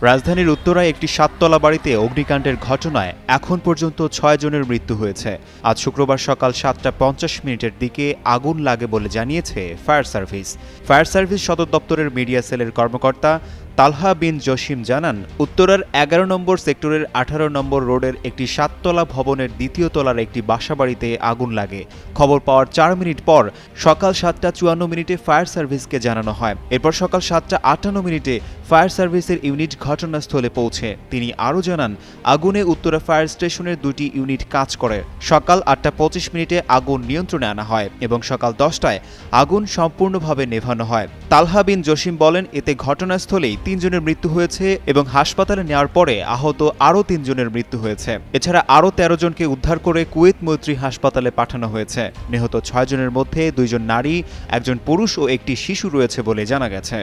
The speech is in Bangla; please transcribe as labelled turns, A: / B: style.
A: রাজধানীর উত্তরায় একটি ৭তলা বাড়িতে অগ্নিকাণ্ডের ঘটনায় এখন পর্যন্ত ৬ জনের মৃত্যু হয়েছে। আজ শুক্রবার সকাল ৭টা ৫০ দিকে আগুন লাগে বলে জানিয়েছে ফায়ার সার্ভিস। ফায়ার সার্ভিস সদর দপ্তরের মিডিয়া সেলের কর্মকর্তা তালহা বিন জসিম জানান, উত্তরার ১১ নম্বর সেক্টরের ১৮ নম্বর রোডের একটি ৭তলা ভবনের দ্বিতীয় তলার একটি বাসাবাড়িতে আগুন লাগে। খবর পাওয়ার ৪ মিনিট পর সকাল ৭টা ৫৪ ফায়ার সার্ভিসকে জানানো হয়। এরপর সকাল ৭টা ৫৮ ফায়ার সার্ভিসের ইউনিট ঘটনাস্থলে পৌঁছে। তিনি আরও জানান, আগুনে উত্তরা ফায়ার স্টেশনের ২টি ইউনিট কাজ করে। সকাল ৮টা ২৫ আগুন নিয়ন্ত্রণে আনা হয় এবং সকাল ১০টায় আগুন সম্পূর্ণভাবে নেভানো হয়। তালহা বিন জসিম বলেন, এতে ঘটনাস্থলেই ৩ জনের মৃত্যু হয়েছে এবং হাসপাতালে নেওয়ার পরে আহত আরও ৩ জনের মৃত্যু হয়েছে। এছাড়া আরও ১৩ জনকে উদ্ধার করে কুয়েত মৈত্রী হাসপাতালে পাঠানো হয়েছে। নিহত ৬ জনের মধ্যে ২ জন নারী, ১ জন পুরুষ ও একটি শিশু রয়েছে বলে জানা গেছে।